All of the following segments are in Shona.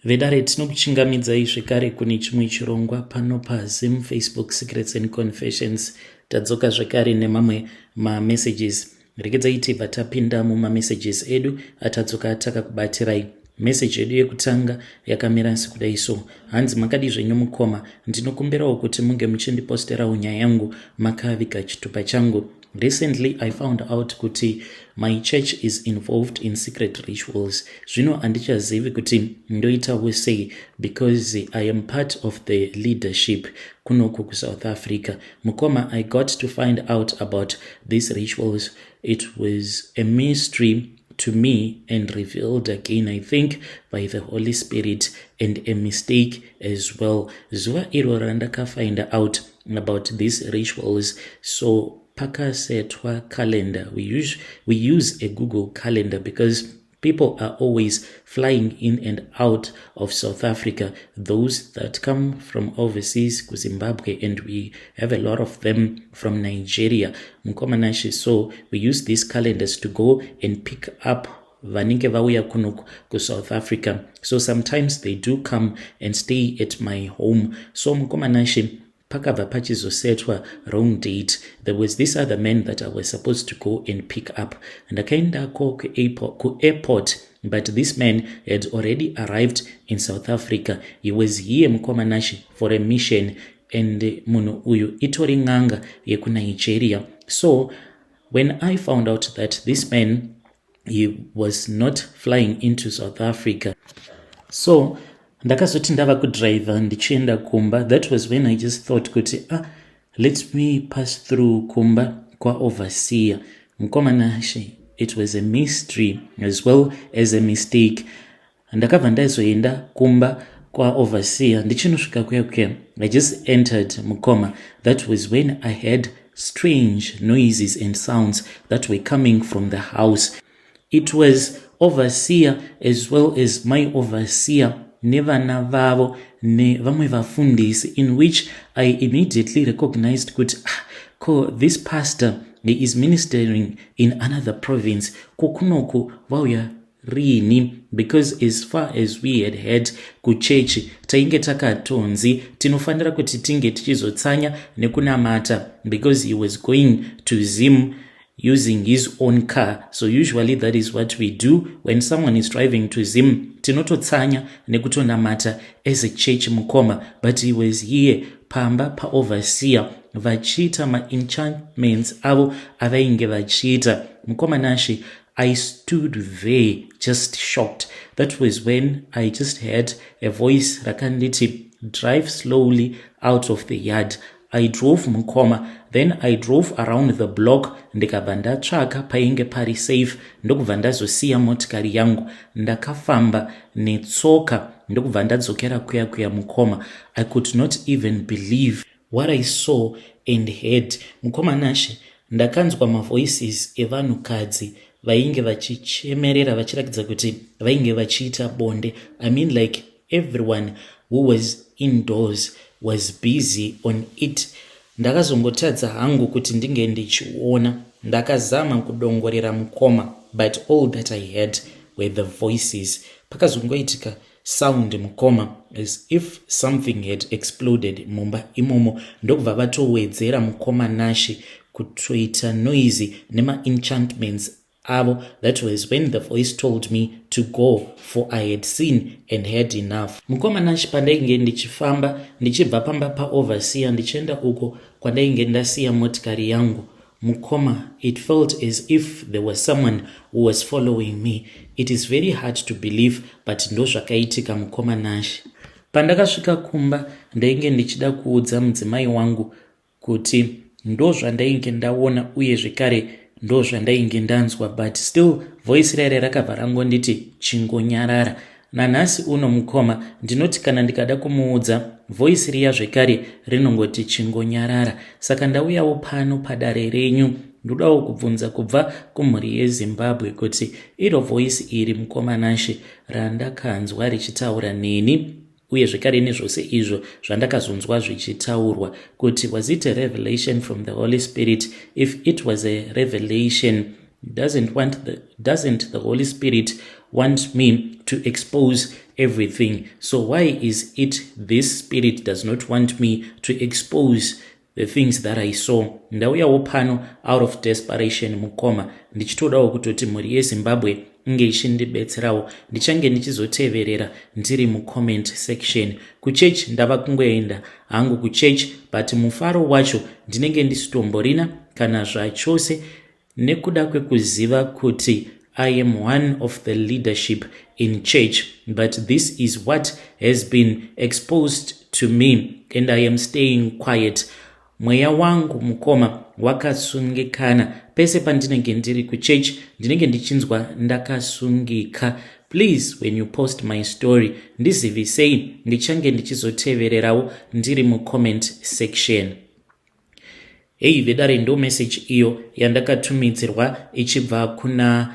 Vedare tinokuchingamidzai zvekare kune chimwe chirongwa pano paZim Facebook Secrets and Confessions. Tadzoka zvekare nemamwe mamessages. Regedzai tibva tapinda mumamessages edu atadzoka takakubatirai. Message edu yekutanga yakamira sekudai so: hanzi makadi zvenyu mukoma, ndinokumbirawo kuti munge muchindiposterawo nyaya yangu makaviga chitupa changu. Recently, I found out kuti my church is involved in secret rituals. Zvino handichazivi kuti ndoitawo sei because I am part of the leadership kunoku kuSouth Africa. Mukoma, I got to find out about these rituals. It was a mystery to me and revealed again, I think, by the Holy Spirit, and a mistake as well. Zuva iro randaka find out about these rituals, so pakasetwa calendar. We use a Google calendar because people are always flying in and out of South Africa, those that come from overseas to Zimbabwe, and we have a lot of them from Nigeria. Mkomanashi, so we use these calendars to go and pick up vanenge vauya kuno ku South Africa. So sometimes they do come and stay at my home. So Mkomanashi, pakabva pachizosetwa wrong date. There was this other man that I was supposed to go and pick up, ndakaendako ku airport, but this man had already arrived in South Africa. He was here Mkomanashi for a mission, and munhu uyu itori ng'anga yeku Nigeria. So when I found out that this man, he was not flying into South Africa, so ndakazoti ndava kudriver ndichienda kumba. That was when I just thought kuti let me pass through kumba kwa overseer. Mkomanashi, it was a mystery as well as a mistake. Ndakabva ndazoenda kumba kwa overseer, ndichinosvika kuya I just entered Mukoma. That was when I heard strange noises and sounds that were coming from the house. It was overseer as well as my overseer nevana vavo nevamwe vafundisi, in which I immediately recognized kuti this pastor, he is ministering in another province. Kokunoku vauya rini, because as far as we had heard kuchechi tainge takatonzi tinofanira kuti tinge tichizotsanya nekunamata, because he was going to Zim using his own car. So usually that is what we do when someone is driving to Zim, tinototsanya nekutonamata as a church Mukoma. But he was here pamba pa overseer vachita ma enchantments avo avainge vachita. Mkomanashi, I stood there just shocked. That was when I just heard a voice rakanditi, drive slowly out of the yard. I drove Mukoma, then I drove around the block, ndikabva ndatsvaka painge pari safe, ndokubva ndazosiya motikari yangu, ndakafamba netsoka, ndokubva ndadzokera kuya Mukoma. I could not even believe what I saw and heard. Mkomanashi, ndakanzwa mavoices evanhukadzi vainge vachichemerera vachirakidza kuti vainge vachiita bonde. I mean, like everyone who was indoors was busy on it. Ndakazongotadza hangu kuti ndinge ndichiona. Ndakazama kudongorera Mukoma, but all that I heard were the voices. Pakazongoitika sound Mukoma, as if something had exploded mumba imomo. Ndokubva vatowedzera Mkomanashi kutoita noisy nema enchantments avo. That was when the voice told me to go, for I had seen and heard enough. Mkomanashi, pandainge ndichifamba ndichibva pamba pa overseer ndichienda uko kwandainge ndasiya motikari yangu, Mukoma, it felt as if there was someone who was following me. It is very hard to believe, but ndo zvakaitika Mkomanashi. Pandakasvika kumba ndainge ndichida kuudza mudzimai wangu kuti ndo zvandainge ndaona uye zvekare ndo zvandainge ndanzwa, but still voice rere rakabva rangonditi chingonyarara. Nanhasi uno Mukoma, ndinoti kana ndikada kumuudza voice riya zvekare rinongoti chingonyarara. Saka ndauyawo pano padare renyu, ndodawo kubvunza kubva kumhuri yeZimbabwe kuti iro voice iri Mkomanashi randakanzwa richitaura neni, uye zvekare nezvose izvo zvandakazonzwa zvichitaurwa, kuti was it a revelation from the Holy Spirit? If it was a revelation, doesn't the Holy Spirit want me to expose everything. So why is it this spirit does not want me to expose the things that I saw? Ndauyawo pano out of desperation mukoma, ndichitodawo kutoti mhuri yeZimbabwe inge ichindibetserawo. Ndichange ndichizoteverera ndiri mucomment section. Kuchechi ndava kungoenda hangu kuchechi, but mufaro wacho ndinenge ndisitomborina kana zvachose, nekuda kwekuziva kuti I am one of the leadership in church, but this is what has been exposed to me and I am staying quiet. Mweya wangu mukoma wakasungikana pese pandinenge ndiri kuchurch, ndinenge ndichinzwa ndakasungika. Please, when you post my story, ndizivisei, ndichange ndichizotevererawo ndiri mucomment section. Hey, vedare ndo message iyo yandakatumidzirwa ichibva kuna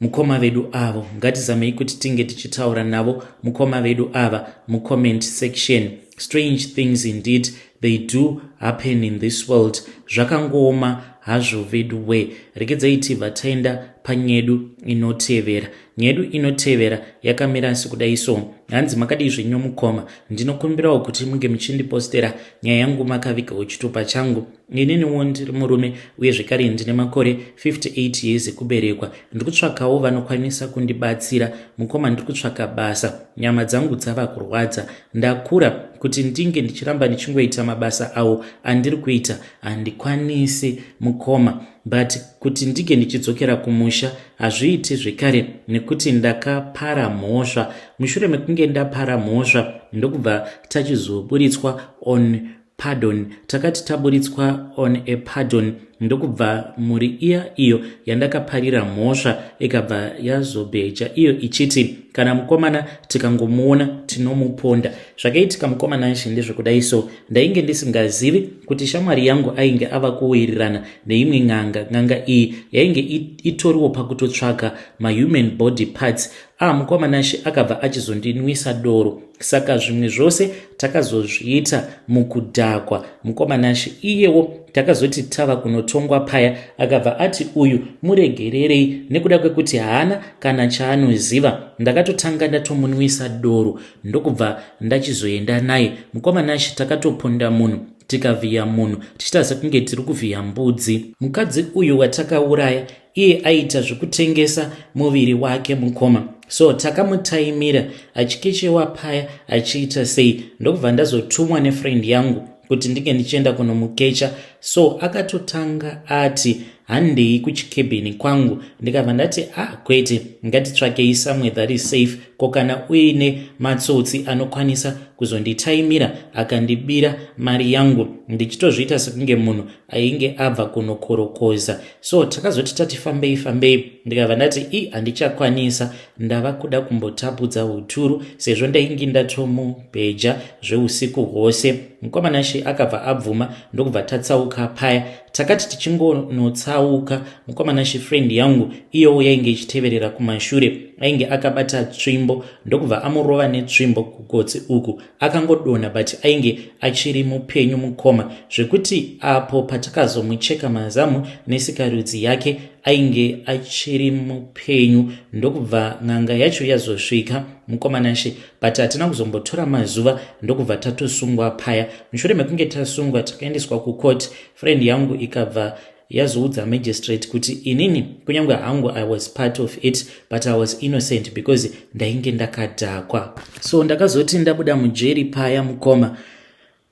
mukoma vedu avo. Ngatizamei kuti tinge tichitaura navo mukoma vedu ava mucomment section. Strange things indeed they do happen in this world. Zvakangoma hazvo vedu we. Regedzai tibva taenda panyedu inotevera. Nyedu inotevera yakamira sekudai so. Hanzi makadii zvenyu mukoma, ndinokumbirawo kuti munge muchindipostera nyaya yangu makavigawo chitupa changu. Ininiwo ndiri murume uye zvekare ndine makore 58 years ekuberekwa. Ndikutsvakawo vanokwanisa kundibatsira. Mukoma, ndikutsvaka basa, nyama dzangu dzava kurwadza. Ndakura kuti ndinge ndichiramba ndichingoita mabasa awo andiri kuita handikwanisi mukoma, but kuti ndige ndichidzokera kumusha hazviiti zvekare nekuti ndakapara mhosva. Mushure mekunge ndapara mhosva ndokubva tachizoburitswa on pardon. Takati taburitswa on a pardon ndokubva muri iya iyo yandakaparira mhosva ikabva yazobheja iyo ichiti kana mukomana tikangomuona tinomuponda. Zvakaitika mukomana ashe ndezvekudai so. Ndainge ndisingazivi kuti shamwari yangu ainge ava kuwirirana neimwe ng'anga iyi yainge itoriwo pakutotsvaka mahuman body parts. Mukomana ashe akabva achizondinwisa doro. Saka zvimwe zvose takazozviita mukudhakwa. Mukomana ashe iyewo takazoti tava kunotongwa paya akabva ati uyu muregererei nekuda kwekuti haana kana chaanoziva. Ndakatotanga ndatomunwisa doro ndokubva ndachizoenda naye. Mukomana ashe takatoponda munhu tikavhiya munhu tichita sekunge tiri kuvhiya mbudzi. Mukadzi uyu watakauraya iye aita zvekutengesa muviri wake mukoma, so takamutaimira achikechewa paya achiita sei. Ndokubva ndazotumwa nefriend yangu kuti ndinge ndichienda kunomukecha. So akatotanga ati handei kuchikebheni kwangu. Ndikabva ndati kwete, ngatitsvakei somewhere that is safe. Ko kana uine matsotsi anokwanisa kuzonditaimira akandibira mari yangu, ndichitozviita sekunge munhu ainge abva kunokorokoza. So takazoti tati fambei. Ndikabva ndati handichakwanisa, ndava kuda kumbotapudza huturu sezvo ndainge ndatomubheja zveusiku hwose. Mukomana ashe akabva abvuma ndokubva tatsauka paya. Takati tichingonotsauka, mukomana ashe friend yangu iyowo yainge ichiteverera kumashure ainge akabata tsvimbo ndokubva amurova netsvimbo kugotsi uku. Akangodonha but ainge achiri mupenyu mukoma, zvekuti apo patakazomucheka mazamu nesikarudzi yake ainge achiri mupenyu. Ndokubva ng'anga yacho yazosvika mukomana ashe, but hatina kuzombotora mazuva ndokubva tatosungwa paya. Mushure mekunge tasungwa takaendeswa kucourt. Friend yangu ikabva yazoudza magistrate kuti inini kunyange hangu I was part of it but I was innocent because ndainge ndakadhakwa. So ndakazoti ndabuda mujeri paya mukoma,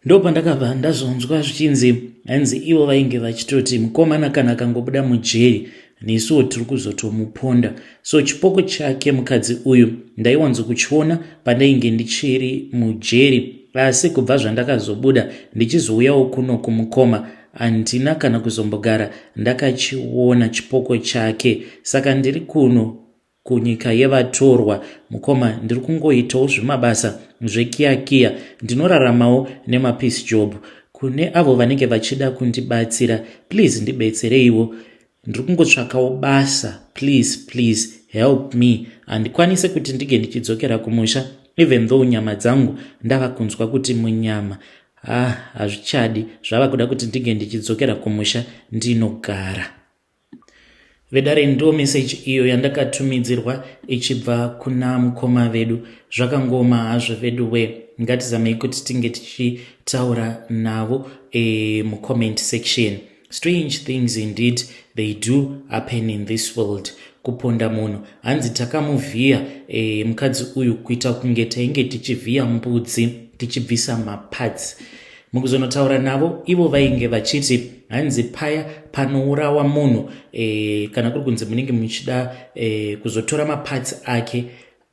ndopa ndakabva ndazonzwa zvichinzi hanzi ivo vainge vachitoti mukomana kana akangobuda mujeri nesuwo tiri kuzotomuponda. So chipoko chake mukadzi uyu ndaiwanzokuchiona pandainge ndichiri mujeri, asi kubva zvandakazobuda ndichizouyawo kuno kumukoma handina kana kuzombogara ndakachiona chipoko chake. Saka ndiri kuno kunyika yevatorwa mukoma, ndiri kungoitawo zvimabasa zvekiyakiya. Ndinoraramawo nemapeace job. Kune avo vanenge vachida kundibatsira, please ndibetsereiwo. Ndiri kungotsvakawo basa, please help me. Handikwanise kuti ndige ndichidzokera kumusha even though nyama dzangu ndava kunzwa kuti munyama hazvichadi, zvava kuda kuti ndige ndichidzokera kumusha ndinogara. vedare ndo meseji iyo yandakatumidzirwa ichibva kuna mukoma vedu. Zvakangoma hazvo vedu we, ngatizamei kuti tinge tichitaura navo mucomment section. Strange things indeed they do happen in this world. Kuponda munhu, hanzi takamuvhiya mukadzi uyu kuita kunge tainge tichivhiya mbudzi tichibvisa maparts. Mukuzonotaura navo ivo vainge vachiti hanzi paya panourawa munhu kana kuri kunzi munenge muchida kuzotora maparts ake,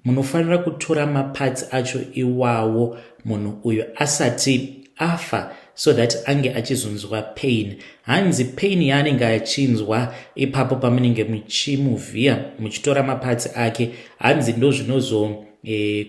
munofanira kutora maparts acho iwawo munhu uyu asati afa, so that ange achizonzwa pain. Hanzi pain yaanenge achinzwa ipapo pamunenge muchimuvhiya muchitora maparts ake, hanzi ndo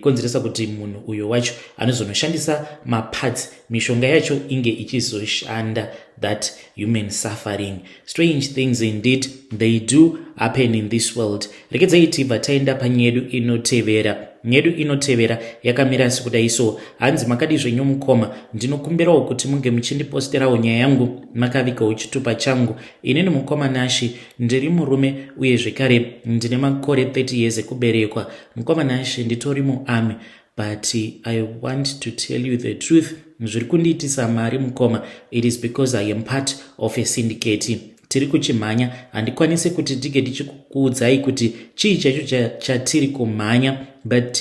konzeresa kuti munhu uyo wacho anozonoshandisa maparts, mishonga yacho inge ichizoshanda, that human suffering. Strange things indeed they do happen in this world. Rekedzai tibva taenda panyedu inotevera. Nyedu inotevera yakamira sekudai so. Hanzi makadi zvenyu mukoma, ndinokumbirawo kuti munge muchindiposterawo nyaya yangu makavikawo chitupa changu. Inini mukoma Nashi ndiri murume uye zvekare ndine makore 30 years ekuberekwa. Mukoma Nashi nditori muami, but I want to tell you the truth. Zviri kundiitisa mari mukoma, it is because I am part of a syndicate. Tiri kuchimhanya, handikwanisi kuti tige tichikuudzai kuti chii chacho chatiri kumhanya, but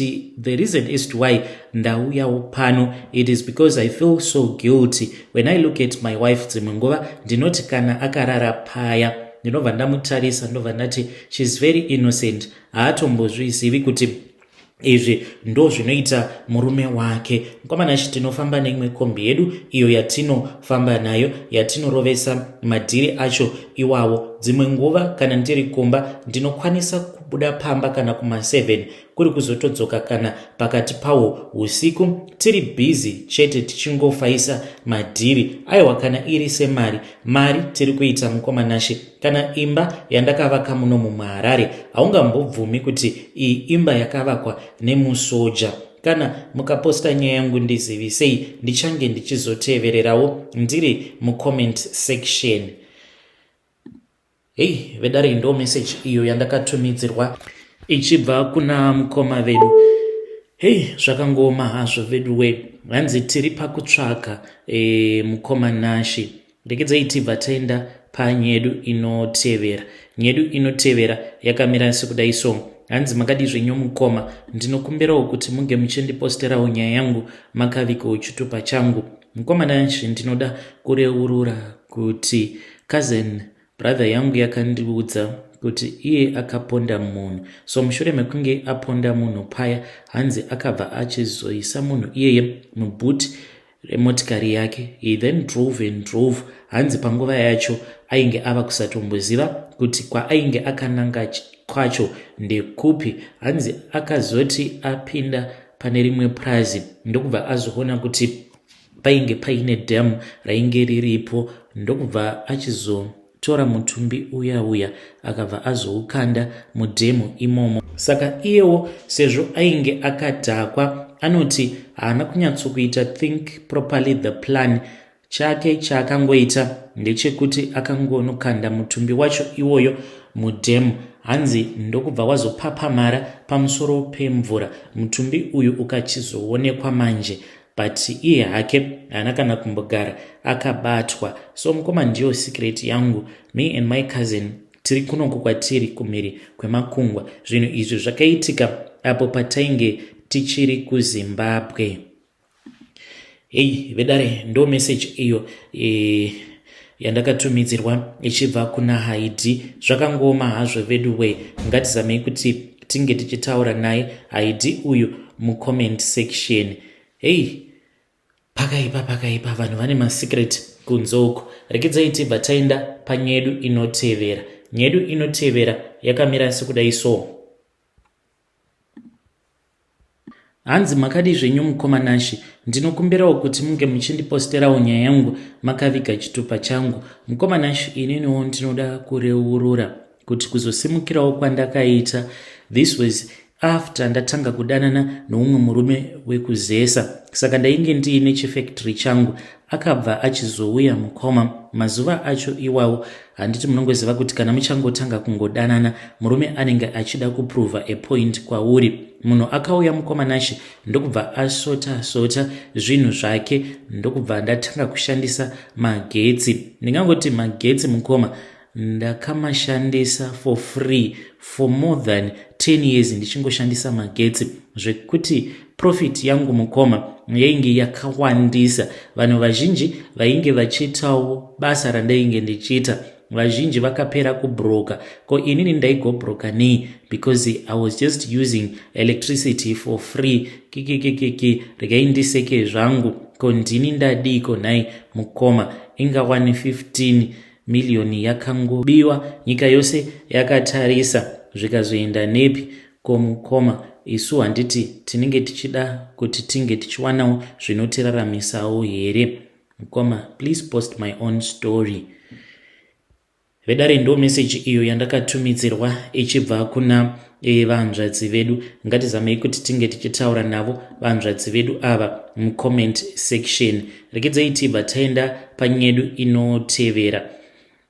the reason as to why ndauyawo pano, it is because I feel so guilty when I look at my wife. Dzimwe nguva ndinoti kana akarara paya, ndinobva ndamutarisa ndobva ndati she's very innocent, haatombozvizivi kuti izvi ndo zvinoita murume wake. Mukoma Nashi tinofamba neimwe kombi yedu iyo yatinofamba nayo, yatinorovesa madhiri acho iwawo. Dzimwe nguva kana ndiri kumba ndinokwanisa kubuda pamba kana kuma7 kuri kuzotodzoka kana pakati pawo usiku, tiri busy chete tichingofaisa madhiri. Aiwa kana iri mari tiri kuita Mukoma Nashi. Kana imba yandakavaka muno muHarare, haungambobvumi kuti iyi imba yakavakwa nemusoja. Kana mukaposta nyaya yangu ndizivisei, ndichange ndichizotevererawo ndiri mucomment section. Vedare ndo message iyo yandakatumidzirwa ichibva kuna mukoma vedu. Zvakangoma hazvo vedu we, hanzi tiri pakutsvaka mukoma Nashi. Rekedzai tibva taenda panyedu inotevera. Nyedu inotevera yakamira sekudai so. Hanzi makadi zvenyu mukoma, ndinokumbirawo kuti munge muchindiposterawo nyaya yangu makavikawo chitupa changu. Mukoma Nashi, ndinoda kureurura kuti cousin brother yangu yakandiudza kuti iye akaponda munhu. So mushure mekunge aponda munhu paya, hanzi akabva achizoisa munhu iyeye mubhuti remotikari yake. He then drove. Hanzi panguva yacho ainge ava kusatomboziva kuti kwaainge akananga kwacho ndekupi. Hanzi akazoti apinda pane rimwe prazi ndokubva azoona kuti painge paine dhamu rainge riripo, ndokubva achizotora mutumbi uya akabva azoukanda mudhemu imomo. Saka iyewo sezvo ainge akadhakwa, anoti haana kunyatsokuita think properly the plan. Chake chaakangoita ndechekuti akangonokanda mutumbi wacho iwoyo mudhemu. Hanzi ndokubva wazopapamara pamusoro pemvura, mutumbi uyu ukachizoonekwa manje, but iye hake haana kana kumbogara akabatwa. So mukoma ndiyo secret yangu. Me and my cousin tiri kunoko kwatiri kumhiri kwemakungwa. Zvinhu izvi zvakaitika apo patainge tichiri kuZimbabwe. Vedare ndo message iyo yandakatumidzirwa ichibva kuna Haidi. Zvakangoma hazvo vedu we, ngatizamei kuti tinge tichitaura naye Haidi uyu mucomment section. Pakaipa vanhu vane masecret kunzoko. Rekedzai tibva taenda panyedu inotevera. Nyedu inotevera yakamira sekudai so. Hanzi makadi zvenyu mukoma Nashi, ndinokumbirawo kuti munge muchindiposterawo nyaya yangu makaviga chitupa changu. Mukoma Nashi, ininiwo ndinoda kureurura kuti kuzosimukirawo kwandakaita. This was after ndatanga kudanana noumwe murume wekuzesa. Saka ndainge ndiine chifactory changu. Akabva achizouya mukoma mazuva acho iwawo. Handiti munongoziva kuti kana muchangotanga kungodanana murume anenge achida kuprova a point kwauri. Munhu akauya mukoma nashi ndokubva asota zvinhu zvake ndokubva ndatanga kushandisa magetsi. Ndingangoti magetsi mukoma ndakamashandisa for free for more than 10 years ndichingoshandisa magetsi zvekuti profit yangu mukoma yainge yakawandisa. Vanhu vazhinji vainge vachiitawo basa randainge ndichiita vazhinji vakapera kubroka. Ko inini ndaigobroka nei? Because I was just using electricity for free. Regai ndiseke zvangu. Ko ndini ndadiko nai mukoma inga 115 milioni yakangobiwa nyika yose yakatarisa zvikazoenda nepi? Ko mukoma isu handiti tinenge tichida kuti tinge tichiwanawo zvinotiraramisawo here? Mukoma, please post my own story. Vedare ndo message iyo yandakatumidzirwa ichibva kuna vanzvadzi vedu. Ngatizamei kuti tinge tichitaura navo vanzvadzi vedu ava mucomment section. Regedzai tibva taenda panyedu inotevera.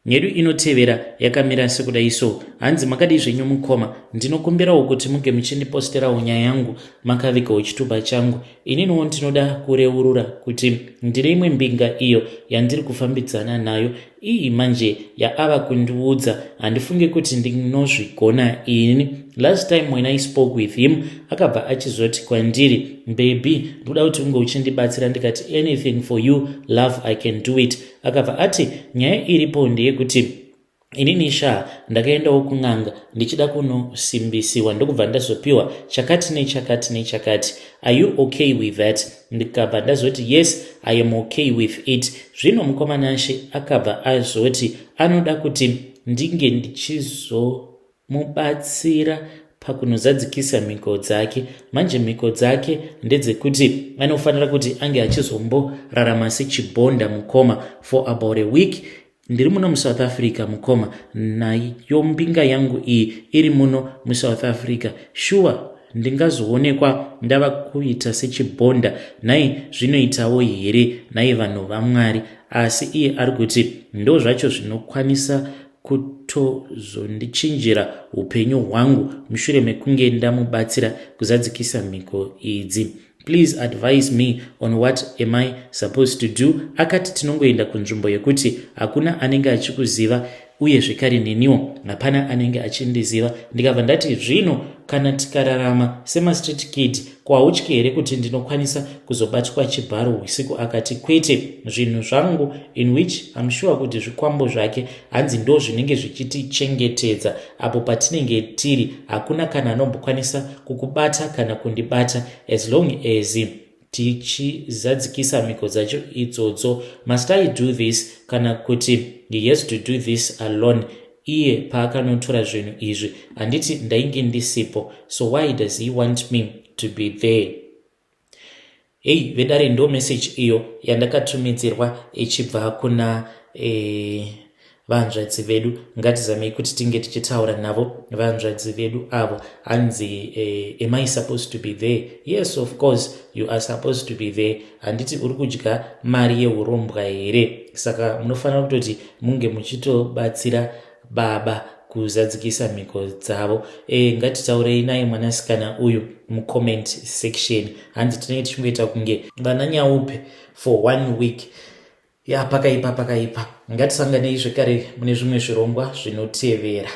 Nyedu inotevera yakamira sekudai so. Hanzi makadi zvenyu mukoma, ndinokumbirawo kuti muge muchindiposterawo nyaya yangu makavikawo chituba changu. Ininiwo ndinoda kureurura kuti ndine imwe mbinga iyo yandiri kufambidzana nayo. Iyi manje yaava kundiudza handifunge kuti ndinozvigona ini. Last time when I spoke with him akabva achizoti kwandiri, baby ndoda kuti unge uchindibatsira. Ndikati anything for you love I can do it. Akabva ati nyaya iripo ndeyekuti inini ndakaendawo kun'anga ndichida kunosimbisiwa ndokubva ndazopiwa chakati nechakati. Are you okay with that? Ndikabva ndazoti yes, I am okay with it. Zvino mukoma nashe akabva azoti anoda kuti ndinge ndichizomubatsira pakunozadzikisa mhiko dzake. Manje mhiko dzake ndedzekuti anofanira kuti ange achizomborarama sechibhonda mukoma for about a week. Ndiri muno muSouth Africa mukoma, nayo mbinga yangu iyi iri muno muSouth Africa. Sure ndingazoonekwa ndava kuita sechibhonda nai zvinoitawo here nai vanhu vaMwari, asi iye ari kuti ndo zvacho zvinokwanisa kutozondichinjira upenyu hwangu mushure mekunge ndamubatsira kuzadzikisa mhiko idzi. Please advise me on what am I supposed to do. Akati tinongoenda kunzvimbo yekuti hakuna anenge achikuziva uye zvikari neniwo hapana anenge achindiziva. Ndikabva ndati zvino kana tikararama sema-street kid kwautyi here kuti ndinokwanisa kuzobatwa chibharo usiku? Akati kwete, zvinhu zvangu in which I'm sure kuti zvikwambo zvake hanzi ndo zvinenge zvichitichengetedza apo patinenge tiri. Hakuna kana anombokwanisa kukubata kana kundibata as long as tichizadzikisa mhiko dzacho idzodzo. Must I do this? Kana kuti he has to do this alone. Iye paakanotora zvinhu izvi handiti ndainge ndisipo, so why does he want me to be there? Hey, vedare ndo message iyo yandakatumidzirwa ichibva kuna vanzvadzi vedu. Ngatizamei kuti tinge tichitaura navo vanzvadzi vedu avo. Hanzi am I supposed to be there? Yes, of course you are supposed to be there. Handiti uri kudya mari yeurombwa here? Saka munofanira kutoti munge muchitobatsira baba kuzadzikisa mhiko dzavo. Ngatitaurei naye mwanasikana uyu mucomment section. Hanzi tinenge tichingoita kunge vananyaupe for 1 week. Pakaipa. Ngatisanganei zvekare mune zvimwe zvirongwa zvinotevera.